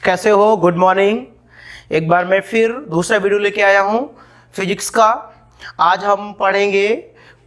कैसे हो? Good morning. एक बार मैं फिर दूसरा वीडियो लेके आया हूँ फिजिक्स का। आज हम पढ़ेंगे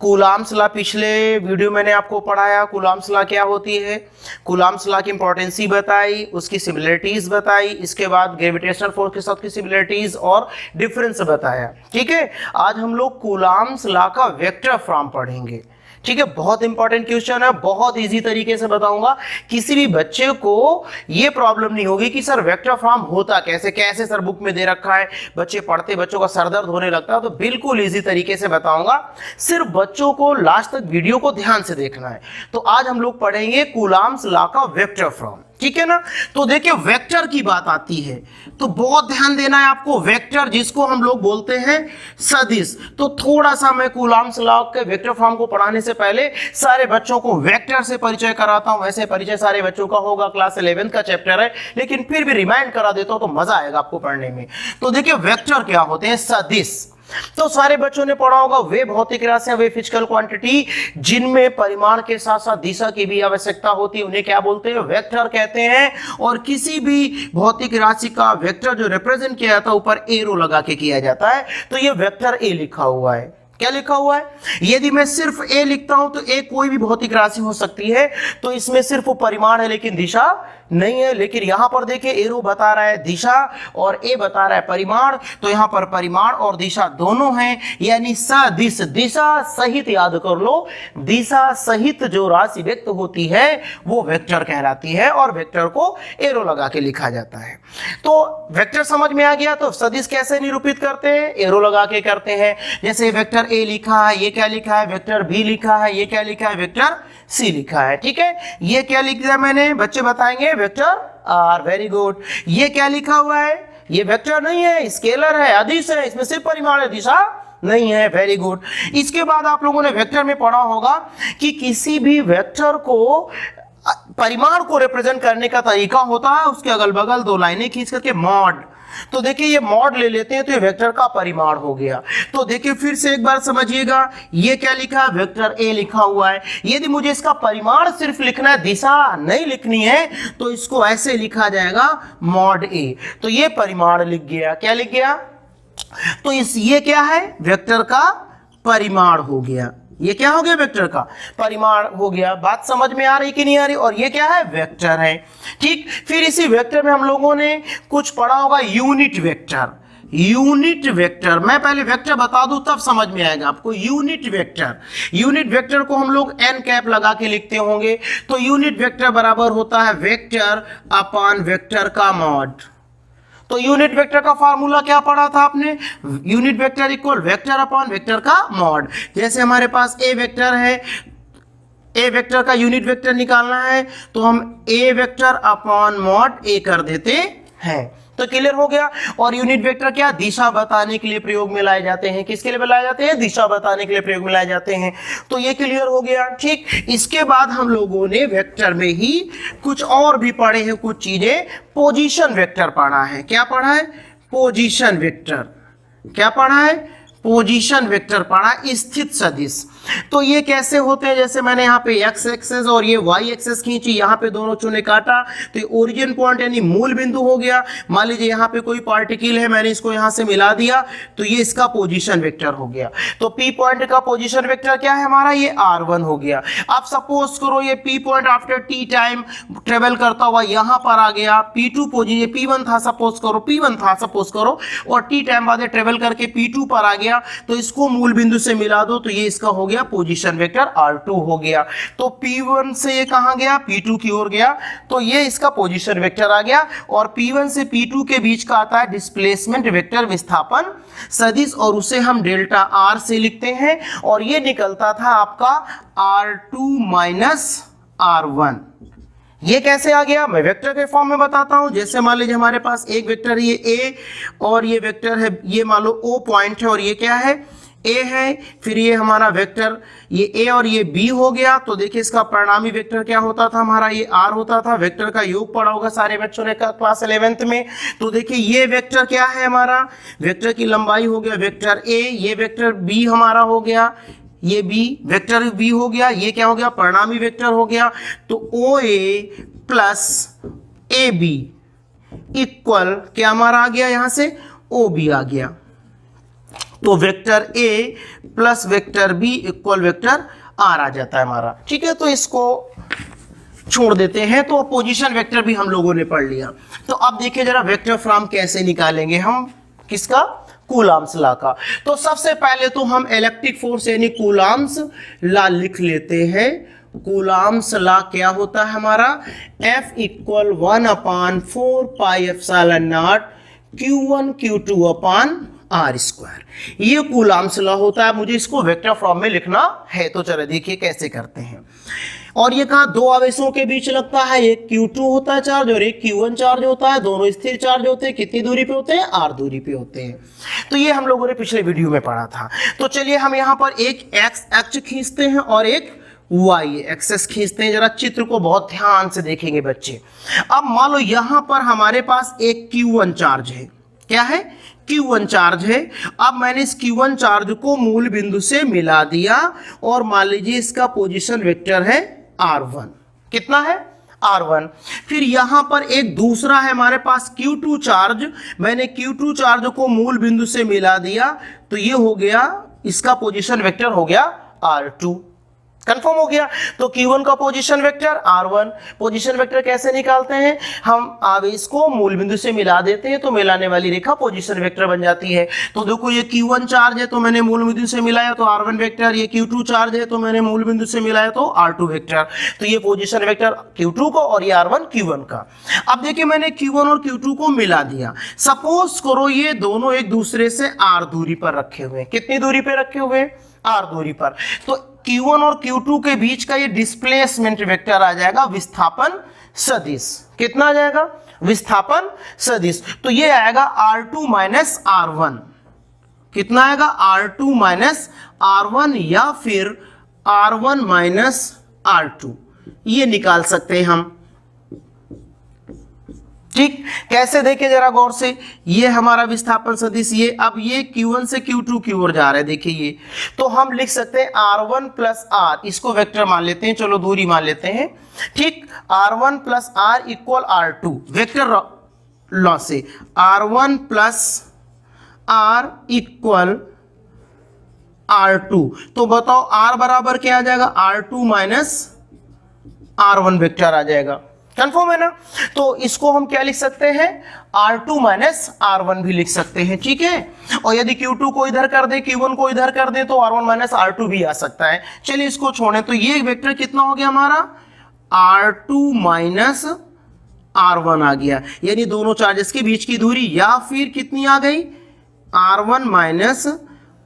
कूलाम्स लॉ। पिछले वीडियो मैंने आपको पढ़ाया कूलाम्स लॉ क्या होती है, कूलाम्स लॉ की इंपॉर्टेंसी बताई, उसकी सिमिलरिटीज बताई, इसके बाद ग्रेविटेशनल फोर्स के साथ की सिमिलरिटीज और डिफरेंस बताया। ठीक है, आज हम लोग कूलाम्स लॉ का वेक्टर फॉर्म पढ़ेंगे। ठीक है, बहुत इंपॉर्टेंट क्वेश्चन है, बहुत इजी तरीके से बताऊंगा। किसी भी बच्चे को ये प्रॉब्लम नहीं होगी कि सर वेक्टर फॉर्म होता कैसे, कैसे सर बुक में दे रखा है, बच्चे पढ़ते बच्चों का सरदर्द होने लगता है। तो बिल्कुल इजी तरीके से बताऊंगा, सिर्फ बच्चों को लास्ट तक वीडियो को ध्यान से देखना है। तो आज हम लोग पढ़ेंगे कूलाम्स लॉ का वेक्टर फॉर्म। ठीक है ना। तो देखिए वेक्टर की बात आती है तो बहुत ध्यान देना है आपको। वेक्टर जिसको हम लोग बोलते हैं सदिश। तो थोड़ा सा मैं कूलाम्स लॉ के वेक्टर फॉर्म को पढ़ाने से पहले सारे बच्चों को वेक्टर से परिचय कराता हूं। वैसे परिचय सारे बच्चों का होगा, क्लास 11 का चैप्टर है, लेकिन फिर भी रिमाइंड करा देता हूं तो मजा आएगा आपको पढ़ने में। तो देखिए वेक्टर क्या होते हैं, सदिश। तो सारे बच्चों ने पढ़ा होगा वे भौतिक राशियां, वे फिजिकल क्वांटिटी जिनमें परिमाण के साथ साथ दिशा की भी आवश्यकता होती है, उन्हें क्या बोलते हैं, वेक्टर कहते हैं। और किसी भी भौतिक राशि का वेक्टर जो रिप्रेजेंट किया जाता है ऊपर एरो लगा के किया जाता है। तो ये वेक्टर ए लिखा हुआ है। क्या लिखा हुआ है? यदि मैं सिर्फ ए लिखता हूं तो ए कोई भी भौतिक राशि हो सकती है, तो इसमें सिर्फ परिमाण है लेकिन दिशा नहीं है। लेकिन यहां पर देखिए एरो बता रहा है दिशा और ए बता रहा है परिमाण। तो यहां पर परिमाण और दिशा दोनों हैं, यानी सदिश। दिशा सहित याद कर लो, दिशा सहित जो राशि व्यक्त होती है वो वेक्टर कहलाती है और वेक्टर को एरो लगा के लिखा जाता है। तो वेक्टर समझ में आ गया। तो सदिश कैसे निरूपित करते हैं, एरो लगा के करते हैं। जैसे वेक्टर ए लिखा है, ये क्या लिखा है, वेक्टर बी लिखा है, ये क्या लिखा है, वेक्टर सी लिखा है। ठीक है, ये क्या लिख दिया मैंने, बच्चे बताएंगे, वेक्टर आर। Very good. ये क्या लिखा हुआ है, ये वेक्टर नहीं है, स्केलर है, अदिश है, इसमें सिर्फ परिमाण है, दिशा नहीं है। Very good. इसके बाद आप लोगों ने वेक्टर में पढ़ा होगा कि किसी भी वेक्टर को परिमाण को रिप्रेजेंट करने का तरीका होता है, उसके अगल बगल दो लाइनें खींच करके मॉड। तो देखिए ये मॉड ले लेते हैं तो ये वेक्टर का परिमाण हो गया। तो देखिए फिर से एक बार समझिएगा, ये क्या लिखा है, वेक्टर ए लिखा हुआ है। यदि मुझे इसका परिमाण सिर्फ लिखना है, दिशा नहीं लिखनी है, तो इसको ऐसे लिखा जाएगा मॉड ए। तो ये परिमाण लिख गया। क्या लिख गया? तो ये क्या है, वेक्टर का परिमाण हो गया। ये क्या हो गया, वेक्टर का परिमाण हो गया। बात समझ में आ रही कि नहीं आ रही? और ये क्या है, वेक्टर है। ठीक, फिर इसी वेक्टर में हम लोगों ने कुछ पढ़ा होगा यूनिट वेक्टर। यूनिट वेक्टर, मैं पहले वेक्टर बता दूं तब समझ में आएगा आपको। यूनिट वेक्टर, यूनिट वेक्टर को हम लोग एन कैप लगा के लिखते होंगे। तो यूनिट वेक्टर बराबर होता है वेक्टर अपॉन वेक्टर का मॉड। तो यूनिट वेक्टर का फार्मूला क्या पढ़ा था आपने, unit vector equal vector upon vector का मॉड। जैसे हमारे पास ए वेक्टर है, ए वेक्टर का यूनिट वेक्टर निकालना है तो हम ए वेक्टर अपॉन मॉड ए कर देते हैं। तो क्लियर हो गया। और यूनिट वेक्टर क्या, दिशा बताने के लिए प्रयोग में लाए जाते हैं। किसके लिए लाए जाते हैं, दिशा बताने के लिए प्रयोग में लाए जाते हैं। तो ये क्लियर हो गया। ठीक, इसके बाद हम लोगों ने वेक्टर में ही कुछ और भी पढ़े हैं, कुछ चीजें। पोजीशन वेक्टर पढ़ा है। क्या पढ़ा है, पोजीशन वेक्टर। क्या पढ़ा है, पोजीशन वेक्टर पढ़ा, स्थित सदिश। तो ये कैसे होते हैं, जैसे मैंने यहाँ पे एक्स एक्सेस और ये वाई एक्सेस खींची, यहाँ पे दोनों चुने काटा, तो ये ओरिजिन पॉइंट यानी मूल बिंदु हो गया। मान लीजिए यहाँ पे कोई पार्टिकल है, मैंने इसको यहाँ से मिला दिया, तो ये इसका पोजीशन वेक्टर हो गया। तो पी पॉइंट का पोजीशन वेक्टर क्या है हमारा, ये r1 हो गया। अब सपोज करो ये P point after T time travel करता हुआ यहाँ पर आ गया, P2 पोजीशन, P1 था सपोज करो, P1 था सपोज करो, और टी टाइम बाद ट्रेवल करके P2 पर आ गया, तो इसको मूल बिंदु से मिला दो, तो ये इसका हो गया पोजीशन वेक्टर r2 हो गया। तो P1 से ये कहां गया, P2 की ओर गया, तो ये इसका पोजीशन वेक्टर आ गया। और P1 से P2 के बीच का आता है डिस्प्लेसमेंट वेक्टर, विस्थापन सदिश, और उसे हम डेल्टा r से लिखते हैं। और ये निकलता था आपका r2 माइनस r1। ये कैसे आ गया, मैं वेक्टर के फॉर्म में बताता हूं। जैसे मान लीजिए हमारे पास एक वेक्टर है, ये ए, और ये वेक्टर है, ये मान लो ओ पॉइंट है, और ये क्या है, ए है। फिर ये हमारा वेक्टर, ये ए और ये बी हो गया। तो देखिए इसका परिणामी वेक्टर क्या होता था हमारा, ये आर होता था। वेक्टर का योग पढ़ा होगा सारे बच्चों ने क्लास 11th में। तो देखिए ये वेक्टर क्या है हमारा, वेक्टर की लंबाई हो गया वेक्टर ए, ये वेक्टर बी हमारा हो गया, ये बी वेक्टर बी हो गया, ये क्या हो गया, परिणामी वेक्टर हो गया। तो ओ ए प्लस ए बी इक्वल क्या हमारा आ गया, यहां से OB आ गया। तो vector A plus vector B equal vector R आ जाता है हमारा। ठीक है, तो इसको छोड़ देते हैं। तो पोजीशन वेक्टर भी हम लोगों ने पढ़ लिया। तो अब देखिए जरा वेक्टर फ्रॉम कैसे निकालेंगे हम, किसका, कूलॉम्स लॉ का। तो सबसे पहले तो हम इलेक्ट्रिक फोर्स यानी कूलॉम्स लॉ लिख लेते हैं। कूलॉम्स लॉ क्या होता है हमारा, F equal 1/4 pi epsilon not Q1 Q2 upon R square. ये कूलॉम्स लॉ होता है। मुझे इसको वेक्टर फॉर्म में लिखना है। तो चलो देखिए कैसे करते हैं। और ये कहा दो आवेशों के बीच लगता है, एक Q2 होता है चार्ज और एक Q1 चार्ज होता है। दोनों स्थिर चार्ज होते हैं। कितनी दूरी पे होते हैं, R दूरी पे होते हैं। तो ये हम लोगों ने पिछले वीडियो में पढ़ा था। तो चलिए हम यहाँ पर एक X अक्ष खींचते हैं और एक Y एक्सेस खींचते हैं। जरा चित्र को बहुत ध्यान से देखेंगे बच्चे। अब मान लो यहाँ पर हमारे पास एक Q1 चार्ज है। क्या है, Q1 चार्ज है। अब मैंने इस Q1 चार्ज को मूल बिंदु से मिला दिया और मान लीजिए इसका पोजीशन वेक्टर है R1। कितना है, R1। फिर यहां पर एक दूसरा है हमारे पास Q2 चार्ज। मैंने Q2 चार्ज को मूल बिंदु से मिला दिया तो ये हो गया, इसका पोजीशन वेक्टर हो गया R2। कंफर्म हो गया। तो Q1 का position vector R1। Position vector कैसे निकालते हैं, हम आवेश को मूल बिंदु से मिला देते हैं तो मिलाने वाली रेखा पोजीशन वेक्टर बन जाती है। तो देखो ये Q1 चार्ज है तो मैंने मूल बिंदु से मिलाया तो R1 वेक्टर, ये Q2 चार्ज है तो मैंने मूल बिंदु से मिलाया तो R2 वेक्टर। तो ये पोजीशन वेक्टर Q2 को और ये R1 Q1 का। अब देखिए मैंने Q1 और Q2 को मिला दिया। सपोज करो ये दोनों एक दूसरे से R दूरी पर रखे हुए हैं। कितनी दूरी पे रखे हुए, R दूरी पर। तो Q1 और Q2 के बीच का ये डिस्प्लेसमेंट वेक्टर आ जाएगा विस्थापन सदिश। कितना आ जाएगा, विस्थापन सदिश। तो ये आएगा R2 माइनस R1। कितना आएगा, R2 माइनस R1 या फिर R1 माइनस R2, ये निकाल सकते हैं हम। ठीक, कैसे देखें जरा गौर से। ये हमारा विस्थापन सदिश, ये अब ये Q1 से Q2 की ओर जा रहा है। देखिए ये, तो हम लिख सकते हैं R1 प्लस R, इसको वेक्टर मान लेते हैं, चलो दूरी मान लेते हैं। ठीक, R1 plus R equal R2 vector law से R1 plus R equal R2। तो बताओ R बराबर क्या आ जाएगा, R2 माइनस R1 वेक्टर आ जाएगा। कंफर्म है ना। तो इसको हम क्या लिख सकते हैं, R2 माइनस R1 भी लिख सकते हैं। ठीक है, और यदि Q2 को इधर कर दे, Q1 को इधर कर दे तो R1 माइनस R2 भी आ सकता है। चलिए इसको छोड़ें। तो ये वेक्टर कितना हो गया हमारा, R2 माइनस R1 आ गया, यानी दोनों चार्जेस के बीच की दूरी। या फिर कितनी आ गई, R1 माइनस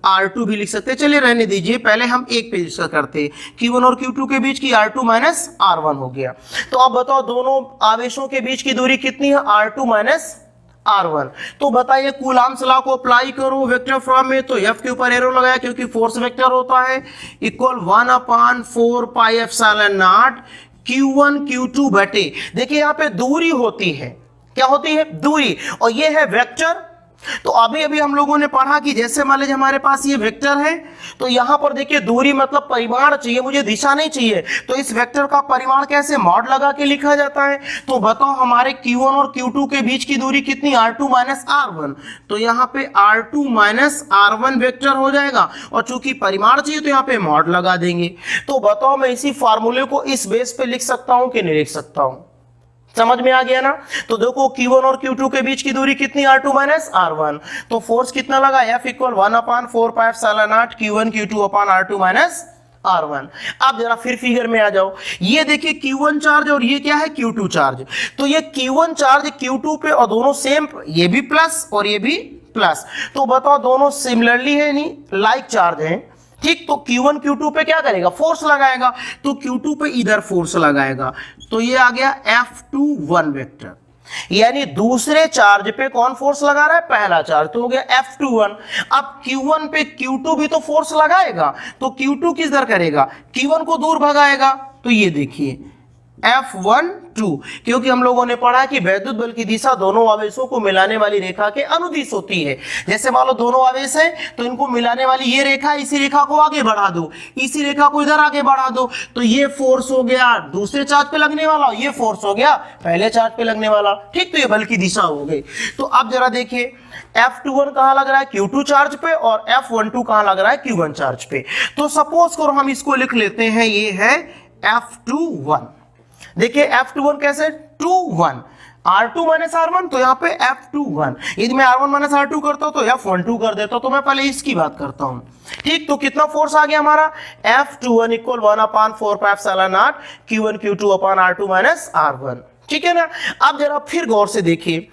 R2 भी लिख सकते हैं। चलिए रहने दीजिए, पहले हम एक पे डिस्कस करते हैं। Q1 और Q2 के बीच की R2 माइनस R1 हो गया। तो अब बताओ दोनों आवेशों के बीच की दूरी कितनी है, R2 माइनस R1। तो बताइए कूलॉम्स लॉ को अप्लाई करो वेक्टर फॉर्म में। तो F के ऊपर एरो लगाया क्योंकि फोर्स वेक्टर होता है, equal 1/4 pi epsilon not Q1 Q2 बटे, देखिए यहाँ पे दूरी होती है, क्या होती है, दूरी, और ये है वेक्टर। तो अभी अभी हम लोगों ने पढ़ा कि जैसे मान लीजिए हमारे पास ये वेक्टर है, तो यहां पर देखिए दूरी मतलब परिमाण चाहिए, मुझे दिशा नहीं चाहिए। तो इस वेक्टर का परिमाण कैसे, मॉड लगा के लिखा जाता है। तो बताओ हमारे Q1 और Q2 के बीच की दूरी कितनी, R2 माइनस R1। तो यहाँ पे R2 माइनस R1 वेक्टर हो जाएगा, और चूंकि परिमाण चाहिए तो यहाँ पे मॉड लगा देंगे। तो बताओ मैं इसी फार्मूले को इस बेस पे लिख सकता हूं कि नहीं लिख सकता हूं, समझ में आ गया ना। तो देखो Q1 और Q2 के बीच की दूरी कितनी, R2 माइनस R1। तो फोर्स कितना लगा, F equal 1/4 pi epsilon not Q1 Q2 upon R2 minus R1। अब जरा फिर फिगर में आ जाओ। ये देखिए Q1 चार्ज और ये क्या है, Q2 चार्ज। तो ये Q1 चार्ज Q2 पे, और दोनों सेम, ये भी प्लस और ये भी प्लस। तो बताओ दोनों सिमिलरली है, नहीं लाइक चार्ज है। ठीक, तो Q1 Q2 पे क्या करेगा, फोर्स लगाएगा। तो Q2 पे इधर फोर्स लगाएगा, तो ये आ गया F21 वेक्टर, यानी दूसरे चार्ज पे कौन फोर्स लगा रहा है, पहला चार्ज, तो हो गया F21। अब Q1 पे Q2 भी तो फोर्स लगाएगा, तो Q2 किधर करेगा, Q1 को दूर भगाएगा। तो ये देखिए F12, क्योंकि हम लोगों ने पढ़ा कि वैद्युत बल की दिशा दोनों आवेशों को मिलाने वाली रेखा के अनुदिश होती है। जैसे मान लो दोनों आवेश हैं तो इनको मिलाने वाली ये रेखा, इसी रेखा को आगे बढ़ा दो, इसी रेखा को इधर आगे बढ़ा दो, तो ये फोर्स हो गया दूसरे चार्ज पे लगने वाला, ये फोर्स हो गया पहले चार्ज पे लगने वाला। ठीक, तो ये बल की दिशा हो गई। तो अब जरा देखिए F21 कहां लग रहा है, Q2 चार्ज पे, और F12 कहां लग रहा है, Q1 चार्ज पे। तो सपोज करो हम इसको लिख लेते हैं, ये है F21। देखिए F21 कैसे, 2 1 R2 माइनस R1, तो यहाँ पे F21। यदि मैं R1 माइनस R2 करता हूं तो F12 कर देता हूं, तो मैं पहले इसकी बात करता हूं। ठीक, तो कितना फोर्स आ गया हमारा, F21 equal 1/4πε0 Q1 Q2 upon R2 minus R1। ठीक है ना। अब जरा फिर गौर से देखिए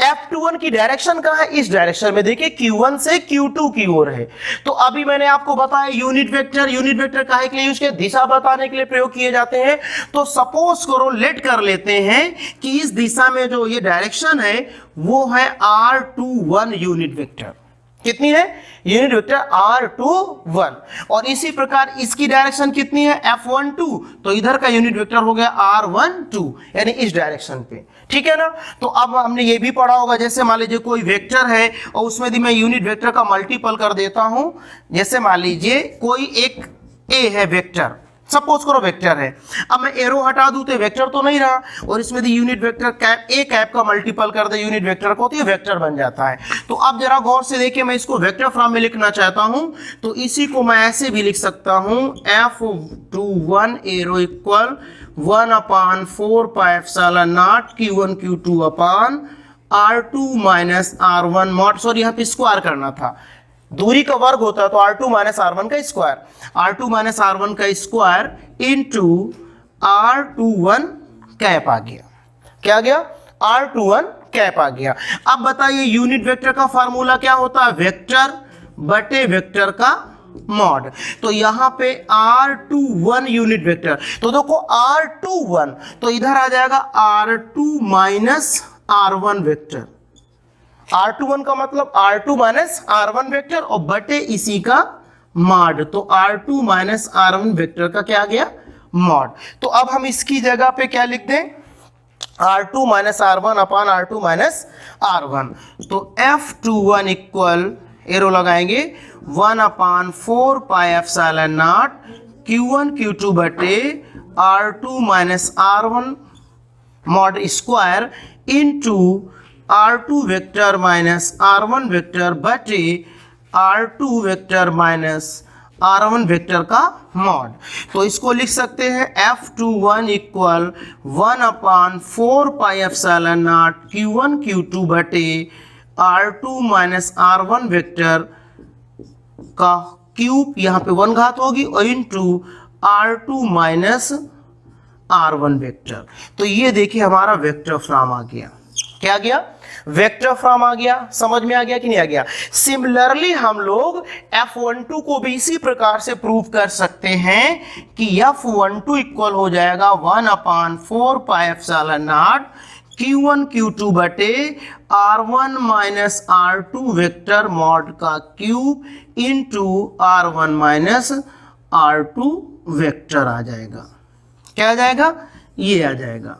F21 की डायरेक्शन कहां है, इस डायरेक्शन में। देखिए Q1 से Q2 की ओर है। तो अभी मैंने आपको बताया यूनिट वेक्टर काहे के लिए यूज किया, दिशा बताने के लिए प्रयोग किए जाते हैं। तो सपोज करो लेट कर लेते हैं कि इस दिशा में जो ये डायरेक्शन है वो है R21 यूनिट वेक्टर। कितनी है, यूनिट वेक्टर R21। और इसी प्रकार इसकी डायरेक्शन कितनी है, F12, तो इधर का यूनिट वेक्टर हो गया R12, यानी इस डायरेक्शन पे। ठीक है ना। तो अब हमने ये भी पढ़ा होगा, जैसे मान लीजिए कोई वेक्टर है और उसमें यदि मैं यूनिट वेक्टर का मल्टीपल कर देता हूं, जैसे मान लीजिए कोई एक ए है वेक्टर, सपोज करो वेक्टर है, अब मैं एरो हटा दूं तो वेक्टर तो नहीं रहा, और इसमें यदि unit vector cap A cap का मल्टीपल कर दे यूनिट वेक्टर को, तो ये वेक्टर बन जाता है। तो अब जरा गौर से देखिए, मैं इसको वेक्टर फॉर्म में लिखना चाहता हूं, तो इसी को मैं ऐसे भी लिख सकता हूं, F21 arrow equal 1/4πε0 Q1 Q2 upon R2 minus R1 mod, sorry यहाँ पे स्क्वायर करना था, दूरी का वर्ग होता है तो R2 माइनस R1 का स्क्वायर, R2 माइनस R1 का स्क्वायर इंटू R21 कैप आ गया। क्या आ गया, R21 कैप आ गया। अब बताइए यूनिट वेक्टर का फार्मूला क्या होता है, वेक्टर बटे वेक्टर का मॉड। तो यहां पे R21 यूनिट वेक्टर, तो देखो R21 तो इधर आ जाएगा R2 minus R1 vector, R21 का मतलब R2 माइनस R1 वेक्टर और बटे इसी का मॉड, तो R2 माइनस R1 वेक्टर का क्या आ गया, मॉड। तो अब हम इसकी जगह पे क्या लिख दें, R2 minus R1 upon R2 minus R1। तो F21 इक्वल एरो लगाएंगे 1/4πε0 Q1 Q2 बटे R2 minus R1 mod square into R2 vector minus R1 vector बटे R2 vector minus R1 vector का मॉड। तो इसको लिख सकते हैं F21 इक्वल 1/4πε0 Q1 Q2 बटे R2 माइनस R1 वेक्टर का क्यूब, यहाँ पे 1 घात होगी, और into R2 minus R1 vector. तो ये देखिए हमारा वेक्टर फॉर्म आ गया। क्या आ गया, वेक्टर फॉर्म आ गया। समझ में आ गया कि नहीं आ गया। सिमिलरली हम लोग F12 को भी इसी प्रकार से प्रूव कर सकते हैं कि F12 इक्वल हो जाएगा 1/4πε0 Q1 Q2 बटे R1 minus R2 vector mod का cube into R1 minus R2 vector आ जाएगा। क्या आ जाएगा, ये आ जाएगा।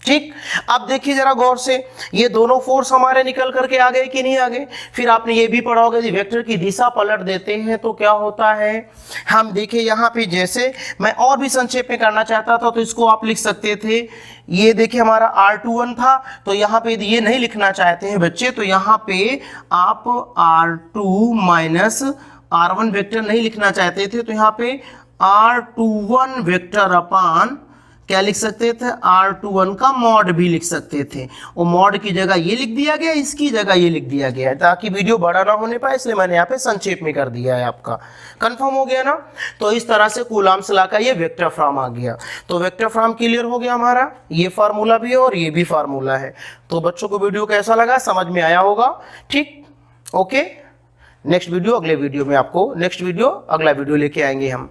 ठीक, अब देखिए जरा गौर से, ये दोनों फोर्स हमारे निकल करके आ गए कि नहीं आ गए। फिर आपने ये भी पढ़ा होगा कि वेक्टर की दिशा पलट देते हैं तो क्या होता है। हम देखिए यहाँ पे, जैसे मैं और भी संक्षेप में करना चाहता था तो इसको आप लिख सकते थे, ये देखिए हमारा R21 था, तो यहाँ पे ये नहीं लिखना चाहते हैं बच्चे, तो यहाँ पे आप R2 माइनस R1 वेक्टर नहीं लिखना चाहते थे, तो यहाँ पे R21 वेक्टर अपान क्या लिख सकते थे, R21 का मॉड भी लिख सकते थे। और मॉड की जगह ये लिख दिया गया, इसकी जगह ये लिख दिया गया है, ताकि वीडियो बड़ा ना होने पाए, इसलिए मैंने यहाँ पे संक्षेप में कर दिया है। आपका कंफर्म हो गया ना। तो इस तरह से कूलम्ब्स लॉ का ये वेक्टर फॉर्म आ गया। तो वेक्टर फॉर्म क्लियर हो गया हमारा, ये फार्मूला भी है और ये भी फार्मूला है। तो बच्चों को वीडियो कैसा लगा, समझ में आया होगा। ठीक, ओके। नेक्स्ट वीडियो अगला वीडियो लेके आएंगे हम।